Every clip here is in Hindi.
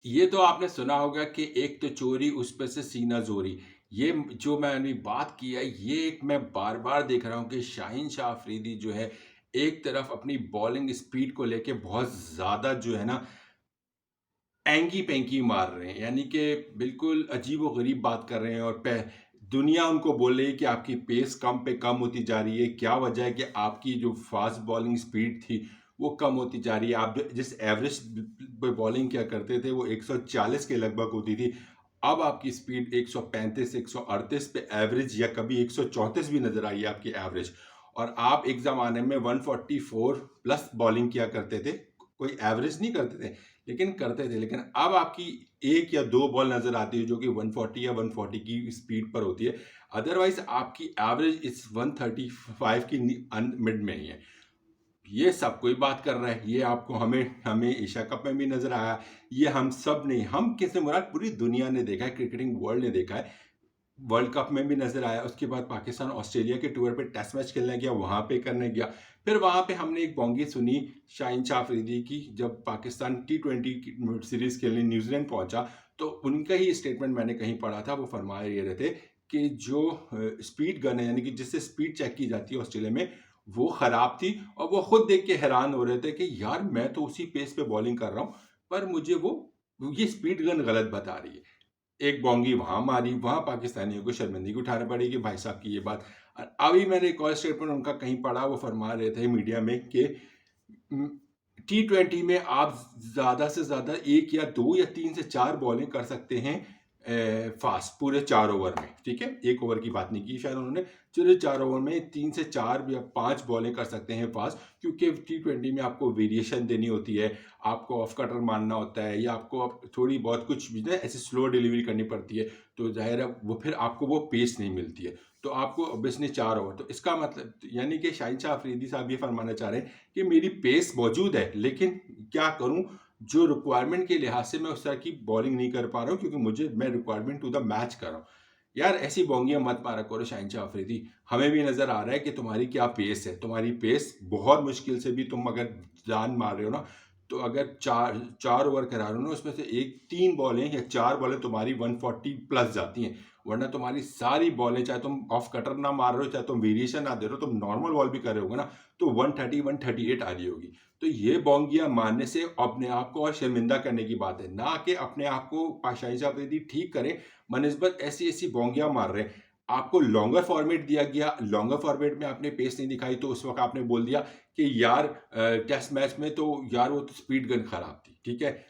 ये तो आपने सुना होगा कि एक तो चोरी उस पे से सीना जोरी। ये जो मैंने बात की है, ये एक मैं बार-बार देख रहा हूँ कि शाहीन शाह अफरीदी जो है, एक तरफ अपनी बॉलिंग स्पीड को लेके बहुत ज़्यादा जो है ना एंकी-पैंकी मार रहे हैं। यानी कि बिल्कुल अजीब-ओ-गरीब बात कर रहे हैं और पै दुनिया उनको बोल रही है कि आपकी पेस कम पे कम होती जा रही है। क्या वजह है कि आपकी जो फ़ास्ट बॉलिंग स्पीड थी, वो कम होती जा रही है। आप जिस एवरेज पे बॉलिंग किया करते थे, वो 140 के लगभग होती थी। अब आपकी स्पीड 135, 138 पे एवरेज या कभी 134 भी नज़र आई है आपकी एवरेज। और आप एक ज़माने में 144 प्लस बॉलिंग किया करते थे। कोई एवरेज नहीं करते थे। लेकिन करते थे। लेकिन अब आपकी 1 या 2 बॉल नज़र आती है जो कि 140 या 140 की स्पीड पर होती है। अदरवाइज़ आपकी एवरेज इस 135 की मिड में ही है। ये सब कोई बात कर रहा है। ये आपको हमें हमें एशिया कप में भी नज़र आया। ये हम सब ने हम किसने मुराद पूरी दुनिया ने देखा है, क्रिकेटिंग वर्ल्ड ने देखा है। वर्ल्ड कप में भी नज़र आया, उसके बाद पाकिस्तान ऑस्ट्रेलिया के टूर पे टेस्ट मैच खेलने गया, वहाँ पे करने गया। फिर वहाँ पे हमने एक बोंगी सुनी शाहीन शाह अफरीदी की, जब पाकिस्तान टी20 की सीरीज़ खेलने न्यूज़ीलैंड पहुँचा, तो उनका ही स्टेटमेंट मैंने कहीं पढ़ा था, वो फरमा ये रहे थे कि जो स्पीड गन है, यानी कि जिससे स्पीड चेक की जाती है ऑस्ट्रेलिया में, वो ख़राब थी और वो खुद देख के हैरान हो रहे थे कि यार मैं तो उसी पेस पे बॉलिंग कर रहा हूँ, पर मुझे ये स्पीड गन गलत बता रही है। एक बोंगी वहाँ मारी, वहाँ पाकिस्तानियों को शर्मिंदगी उठानी पड़ी कि भाई साहब की ये बात। अभी मैंने एक और स्टेटमेंट उनका कहीं पढ़ा, वो फरमा रहे थे मीडिया में कि उम, टी20 में आप ज़्यादा से ज़्यादा 1 या 2 या 3 से 4 बॉलिंग कर सकते हैं फ़ास्ट पूरे 4 ओवर में, ठीक है? 1 ओवर की बात नहीं की शायद उन्होंने। चलिए 4 ओवर में 3 से 4 या 5 बॉलिंग कर सकते हैं फ़ास्ट, क्योंकि टी20 में आपको वेरिएशन देनी होती है, आपको ऑफ कटर मारना होता है या आपको थोड़ी बहुत कुछ भी ना ऐसे स्लो डिलीवरी करनी पड़ती है, तो ज़ाहिर है वो फिर आपको वो पेस नहीं मिलती है। तो आपको ऑब्वियसली 4 ओवर, तो इसका मतलब यानी कि शाहिद शाह अफरीदी साहब ये फरमाना चाह रहे हैं कि मेरी पेस मौजूद है, लेकिन क्या करूँ, जो रिक्वायरमेंट के लिहाज से मैं उस तरह की बॉलिंग नहीं कर पा रहा हूँ, क्योंकि मैं रिक्वायरमेंट टू द मैच कर रहा हूँ। यार ऐसी बोंगियाँ मत मारा करो शाहीन शाह अफरीदी। हमें भी नज़र आ रहा है कि तुम्हारी क्या पेस है। तुम्हारी पेस बहुत मुश्किल से भी तुम अगर जान मार रहे हो ना, तो अगर 4 ओवर करा रहे हो ना, उसमें से 3 बॉलें या 4 बॉलें तुम्हारी 140 प्लस जाती हैं। वरना तुम्हारी सारी बॉलें, चाहे तुम ऑफ कटर ना मार रहे हो, चाहे तुम वेरिएशन ना दे रहे हो, तुम नॉर्मल बॉल भी कर रहे होगे ना, तो 130, 138 आ रही होगी। तो ये बोंगियाँ मारने से अपने आप को और शर्मिंदा करने की बात है, ना कि अपने आप को शाहीन शाह अफरीदी ठीक करें, बनिस्बत ऐसी-ऐसी बोंगियाँ मार रहे हैं। आपको लॉन्गर फॉर्मेट दिया गया, लॉन्गर फॉर्मेट में आपने पेस नहीं दिखाई, तो उस वक़्त आपने बोल दिया कि यार टेस्ट मैच में तो यार वो तो स्पीड गन खराब थी, ठीक है?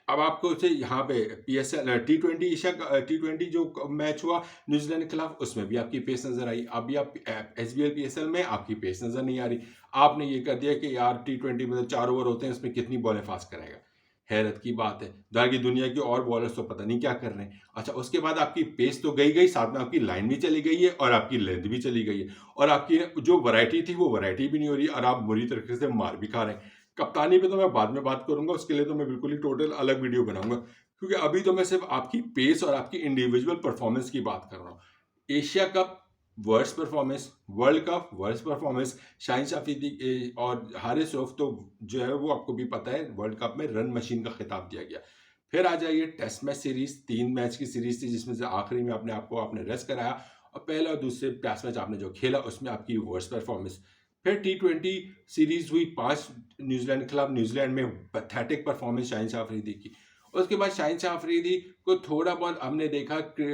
अब आपको उसे यहाँ पे पीएसएल टी20 टी20 जो मैच हुआ न्यूजीलैंड के खिलाफ, उसमें भी आपकी पेस नज़र आई। अभी आप एसबीएल पीएसएल में आपकी पेस नज़र नहीं आ रही। आपने ये कर दिया कि यार टी20 में तो 4 ओवर होते हैं, इसमें कितनी बॉलें फास्ट कराएगा। हैरत की बात है। बाकी दुनिया के और बॉलर्स तो पता नहीं क्या कर रहे हैं। अच्छा, उसके बाद आपकी पेस तो गई, साथ में आपकी लाइन भी चली गई है और आपकी लेंथ भी चली गई है और आपकी जो वैरायटी थी, वो वैरायटी भी नहीं हो रही और आप बुरी तरीके से मार भी खा रहे हैं। कप्तानी पे तो मैं बाद में बात करूँगा, उसके लिए तो मैं बिल्कुल ही टोटल अलग वीडियो बनाऊँगा। क्योंकि अभी तो मैं सिर्फ़ आपकी पेस और आपकी इंडिविजुअल परफ़ॉर्मेंस की बात कर रहा हूँ। Asia cup worst performance, world cup worst performance, Shaheen Shah Afridi और हारिस रऊफ़ तो जो है वो आपको भी पता है, वर्ल्ड कप में रन मशीन का खिताब दिया गया। फिर आ जाइए टेस्ट मैच सीरीज़, 3 मैच की सीरीज़ थी जिसमें से आखिरी में आपने रेस्ट कराया और पहले और दूसरे टेस्ट मैच आपने जो खेला उसमें आपकी वर्स्ट परफ़ॉर्मेंस। फिर टी20 सीरीज़ हुई 5 न्यूज़ीलैंड के खिलाफ, न्यूज़ीलैंड में पैथेटिक परफ़ॉर्मेंस शाहीन शाह अफरीदी की। उसके बाद शाहीन शाह अफरीदी को थोड़ा बहुत हमने देखा कि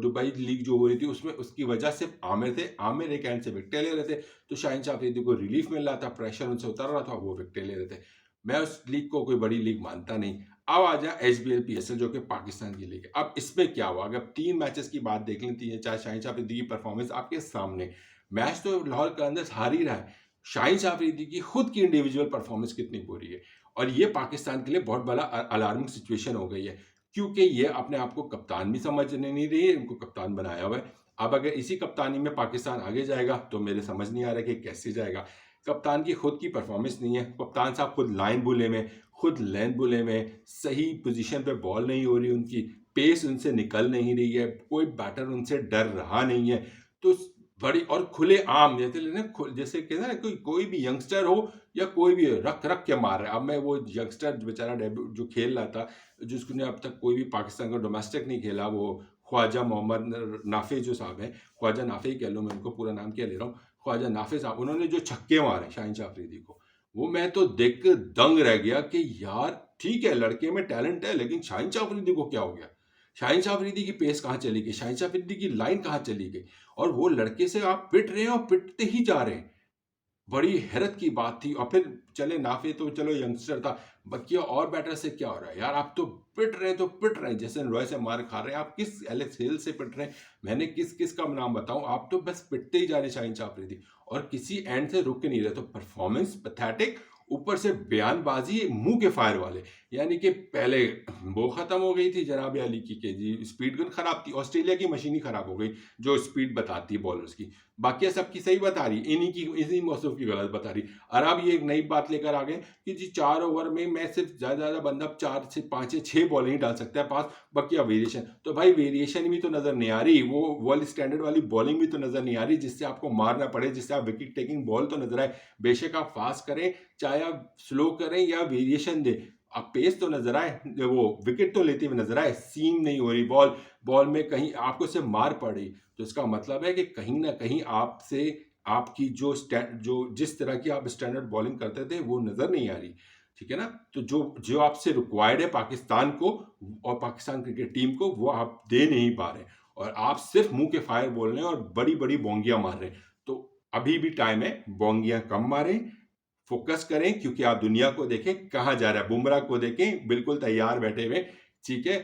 दुबई लीग जो हो रही थी उसमें उसकी वजह सिर्फ़ आमिर थे। आमिर एक एंड से विकेटें ले रहे थे, तो शाहीन शाह अफरीदी को रिलीफ़ मिल रहा था, प्रेशर उनसे उतर रहा था, वो विकेटें ले रहे थे। मैं उस लीग को कोई बड़ी लीग मानता नहीं। अब आ जाए एचबीएल, पीएसएल जो कि पाकिस्तान की लीग है। अब इसमें क्या हुआ? अगर 3 मैचेज़ की बात देख लें, तीन चाहे शाहीन शाह अफरीदी की परफ़ॉर्मेंस आपके सामने। मैच तो लाहौर कलंदर्स हार ही रहा है। शाहीन शाह अफरीदी की खुद की इंडिविजुअल परफ़ॉर्मेंस कितनी बुरी है और ये पाकिस्तान के लिए बहुत बड़ा अलार्मिंग सिचुएशन हो गई है, क्योंकि ये अपने आप को कप्तान भी समझने नहीं रही है, इनको कप्तान बनाया हुआ है। अब अगर इसी कप्तानी में पाकिस्तान आगे जाएगा, तो मेरे समझ नहीं आ रहा कि कैसे जाएगा। कप्तान की खुद की परफ़ॉर्मेंस नहीं है, कप्तान साहब खुद लाइन बुले में, खुद लेंथ बुले में, सही पोज़ीशन पे बॉल नहीं हो रही उनकी, पेस उनसे निकल नहीं रही है, कोई बैटर उनसे डर रहा नहीं है। तो बड़ी और खुलेआम जैसे ना जैसे कहते हैं ना, कोई कोई भी यंगस्टर हो या कोई भी रख रख के मार रहा है। अब मैं वो यंगस्टर बेचारा डेब्यू जो खेल रहा था, जिसने अब तक कोई भी पाकिस्तान का डोमेस्टिक नहीं खेला, वो ख्वाजा मोहम्मद नाफे जो साहब हैं, ख्वाजा नाफे ही कह लो, मैं उनको पूरा नाम क्या ले रहा हूँ, ख्वाजा नाफे साहब, उन्होंने जो छक्के मारे शाहीन शाह अफरीदी को, वो मैं तो देख के दंग रह गया कि यार ठीक है, लड़के में टैलेंट है, लेकिन शाहीन शाह अफरीदी को क्या हो गया? शाहीन शाह अफरीदी की पेस कहाँ चली गई? शाहीन शाह अफरीदी की लाइन कहाँ चली गई? और वो लड़के से आप पिट रहे हैं और पिटते ही जा रहे हैं। बड़ी हैरत की बात थी। और फिर चले नाफे तो चलो यंगस्टर था, बकिया और बैटर से क्या हो रहा है यार? आप तो पिट रहे हैं तो पिट रहे हैं, जैसे रॉय से मार खा रहे हैं। आप किस एलेक्स हेल से पिट रहे हैं? मैंने किस किस का नाम बताऊं? आप तो बस पिटते ही जा रहे हैं शाहीन शाह अफरीदी, और किसी एंड से रुक के नहीं रहे। तो परफॉर्मेंस पैथेटिक, ऊपर से बयानबाजी मुंह के फायर वाले। यानी कि पहले वो खत्म हो गई थी जनाब अली की के जी, स्पीड गन खराब थी, ऑस्ट्रेलिया की मशीन ही खराब हो गई जो स्पीड बताती है बॉलर्स की। बाकी सबकी सही बता रही, इन्हीं मौसम की गलत बता रही। और अब ये एक नई बात लेकर आ गए कि जी 4 ओवर में मैं सिर्फ ज़्यादा बंदा 4 से 5 या 6 बॉल ही डाल सकता है पास, बाकी वेरिएशन। तो भाई वेरिएशन भी तो नज़र नहीं आ रही, वो वर्ल्ड स्टैंडर्ड वाली बॉलिंग भी तो नज़र नहीं आ रही, जिससे आपको मारना पड़े, जिससे आप विकेट टेकिंग बॉल तो नजर आए। बेशक आप फास्ट करें, चाहे आप स्लो करें या वेरिएशन दें, आप पेस तो नजर आए, वो विकेट तो लेते हुए नजर आए। सीम नहीं हो रही बॉल, बॉल में कहीं आपको से मार पड़ रही, तो इसका मतलब है कि कहीं ना कहीं आपसे आपकी जो जिस तरह की आप स्टैंडर्ड बॉलिंग करते थे वो नजर नहीं आ रही। ठीक है ना? तो जो जो आपसे रिक्वायर्ड है पाकिस्तान को और पाकिस्तान क्रिकेट टीम को, वो आप दे नहीं पा रहे, और आप सिर्फ मुंह के फायर बोल रहे हैं और बड़ी बड़ी बोंगियां मार रहे हैं। तो अभी भी टाइम है, बोंगियां कम मारें, फोकस करें, क्योंकि आप दुनिया को देखें कहाँ जा रहा है। बुमराह को देखें बिल्कुल तैयार बैठे हुए, ठीक है।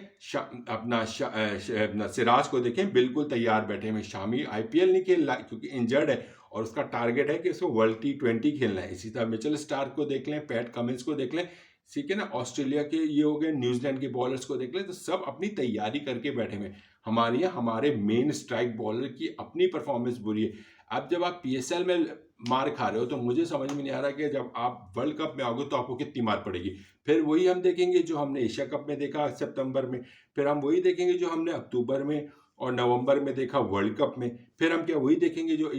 अपना सिराज को देखें बिल्कुल तैयार बैठे हुए। शामी आईपीएल नहीं खेल रहा क्योंकि इंजर्ड है, और उसका टारगेट है कि उसको वर्ल्ड T20 खेलना है। इसी तरह मिचेल स्टार्क को देख लें, पैट कमिंस को देख लें, ठीक है ना, ऑस्ट्रेलिया के ये हो गए, न्यूजीलैंड के बॉलर्स को देख लें, तो सब अपनी तैयारी करके बैठे हुए। हमारे यहाँ हमारे मेन स्ट्राइक बॉलर की अपनी परफॉर्मेंस बुरी है। अब जब आप पीएसएल में मार खा रहे हो, तो मुझे समझ में नहीं आ रहा कि जब आप वर्ल्ड कप में आओगे तो आपको कितनी मार पड़ेगी। फिर वही हम देखेंगे जो हमने एशिया कप में देखा सितंबर में, फिर हम वही देखेंगे जो हमने अक्टूबर में और नवंबर में देखा वर्ल्ड कप में, फिर हम क्या वही देखेंगे जो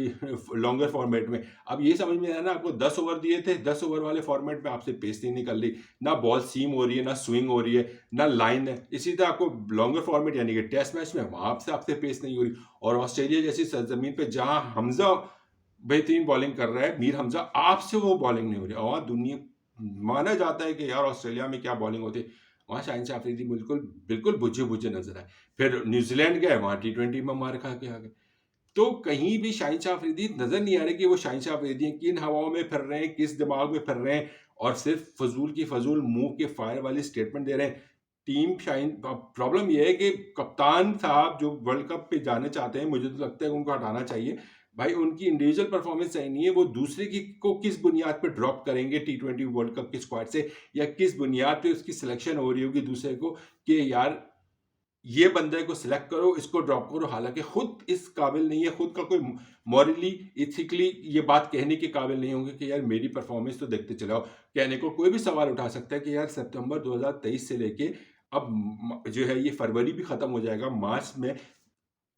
लॉन्गर फॉर्मेट में। अब ये समझ में आया ना, आपको 10 ओवर दिए थे, 10 ओवर वाले फॉर्मेट में आपसे पेस नहीं निकल रही, ना बॉल सीम हो रही है, ना स्विंग हो रही है, ना लाइन है। इसी तरह आपको लॉन्गर फॉर्मेट यानी कि टेस्ट मैच में वहां से आपसे पेस नहीं हो रही। और ऑस्ट्रेलिया जैसी सरजमीन पे जहां हमजा बेहतरीन बॉलिंग कर रहा है, मीर हमजा, आपसे वो बॉलिंग नहीं हो रही। और दुनिया माना जाता है कि यार ऑस्ट्रेलिया में क्या बॉलिंग होती है, वहां शाहीन शाह अफरीदी बिल्कुल बिल्कुल बुझे बुझे नजर आए। फिर न्यूजीलैंड गए, वहां T20 में मार खा के आ गए। तो कहीं भी शाहीन शाह अफरीदी नजर नहीं आ रही कि वो शाहीन शाह अफरीदी हैं, किन हवाओं में फिर रहे हैं, किस दिमाग में फिर रहे हैं, और सिर्फ फजूल की फजूल मुंह के फायर वाली स्टेटमेंट दे रहे हैं। टीम शाहीन, प्रॉब्लम यह है कि कप्तान साहब जो वर्ल्ड कप पे जाने चाहते हैं, मुझे तो लगता है उनको हटाना चाहिए। भाई उनकी इंडिविजुअल परफॉर्मेंस सही नहीं है, वो दूसरे की को किस बुनियाद पे ड्रॉप करेंगे T20 वर्ल्ड कप की स्क्वाड से, या किस बुनियाद पे उसकी सिलेक्शन हो रही होगी दूसरे को कि यार ये बंदे को सिलेक्ट करो, इसको ड्रॉप करो, हालांकि खुद इस काबिल नहीं है, खुद का कोई मॉरली इथिकली ये बात कहने के काबिल नहीं होंगे कि यार मेरी परफॉर्मेंस तो देखते चलाओ। कहने को कोई भी सवाल उठा सकता है कि यार सितंबर 2023 से लेके अब जो है ये फरवरी भी खत्म हो जाएगा, मार्च में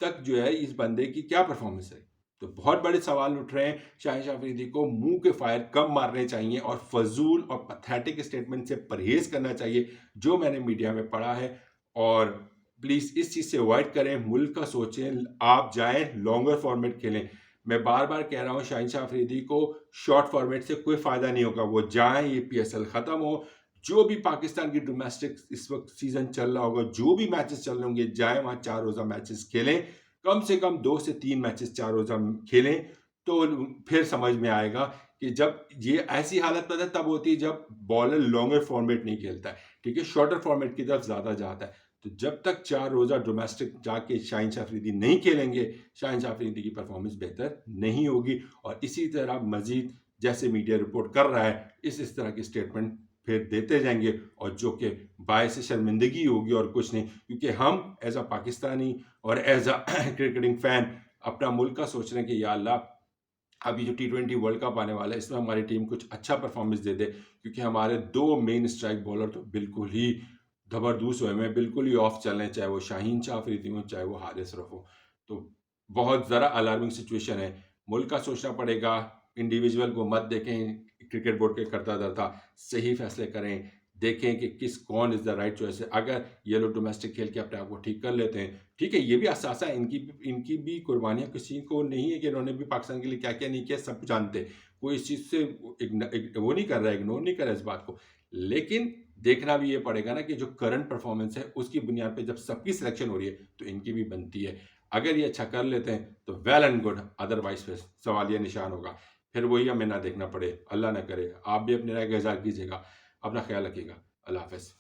तक जो है इस बंदे की क्या परफॉर्मेंस है। तो बहुत बड़े सवाल उठ रहे हैं। शाहीन शाह अफरीदी को मुंह के फायर कम मारने चाहिए और फजूल और पैथेटिक स्टेटमेंट से परहेज करना चाहिए, जो मैंने मीडिया में पढ़ा है। और प्लीज इस चीज से अवॉइड करें, मुल्क का सोचें, आप जाएं लॉन्गर फॉर्मेट खेलें। मैं बार बार कह रहा हूं शाहीन शाह अफरीदी को शॉर्ट फॉर्मेट से कोई फायदा नहीं होगा। वो जाएं, ये PSL खत्म हो, जो भी पाकिस्तान की डोमेस्टिक इस वक्त सीजन चल रहा होगा, जो भी मैचेस चल रहे होंगे, जाएं वहां 4 रोजा मैचेस खेलें, कम से कम 2 से 3 मैचेस 4 रोजा खेलें। तो फिर समझ में आएगा कि जब ये ऐसी हालत पता तब होती है जब बॉलर लॉन्गर फॉर्मेट नहीं खेलता है, ठीक है, शॉर्टर फॉर्मेट की तरफ ज्यादा जाता है। तो जब तक 4 रोजा डोमेस्टिक जाके शाहीन शाह अफरीदी नहीं खेलेंगे, शाहीन शाह अफरीदी की परफॉर्मेंस बेहतर नहीं होगी। और इसी तरह मजीद जैसे मीडिया रिपोर्ट कर रहा है, इस तरह की स्टेटमेंट फिर देते जाएंगे, और जो कि बायस शर्मिंदगी होगी और कुछ नहीं। क्योंकि हम एज अ पाकिस्तानी और एज अ क्रिकेटिंग फैन अपना मुल्क का सोच रहे हैं कि या अल्लाह अभी जो T20 वर्ल्ड कप आने वाला है, इसमें हमारी टीम कुछ अच्छा परफॉर्मेंस दे दे, क्योंकि हमारे 2 मेन स्ट्राइक बॉलर तो बिल्कुल ही जबरदस्त हुए हैं, बिल्कुल ही ऑफ चल रहे हैं, चाहे वो शाहीन शाह अफरीदी हो, चाहे वो हारिस रफ हो। तो बहुत ज़रा अलार्मिंग सिचुएशन है। मुल्क का सोचना पड़ेगा, इंडिविजुअल को मत देखें, क्रिकेट बोर्ड के करता दर था, सही फैसले करें, देखें कि किस कौन इज़ द राइट चॉइस है। अगर ये लोग डोमेस्टिक खेल के अपने आप को ठीक कर लेते हैं, ठीक है, ये भी असासा है, इनकी भी कुर्बानियाँ किसी को नहीं है कि इन्होंने भी पाकिस्तान के लिए क्या-क्या नहीं किया, सब जानते हैं। कोई इस चीज़ से वो नहीं कर रहा है, इग्नोर नहीं कर रहा है इस बात को। लेकिन देखना भी ये पड़ेगा ना कि जो करंट परफॉर्मेंस है, उसकी बुनियाद पे जब सबकी सिलेक्शन हो रही है, तो इनकी भी बनती है। अगर ये अच्छा कर लेते हैं, तो वेल एंड गुड, अदरवाइज़ फिर सवालिया निशान होगा। फिर वही हमें ना देखना पड़े, अल्लाह ना करे। आप भी अपनी राय का इज़हार कीजिएगा। अपना ख़्याल रखिएगा। अल्लाह हाफ़िज़।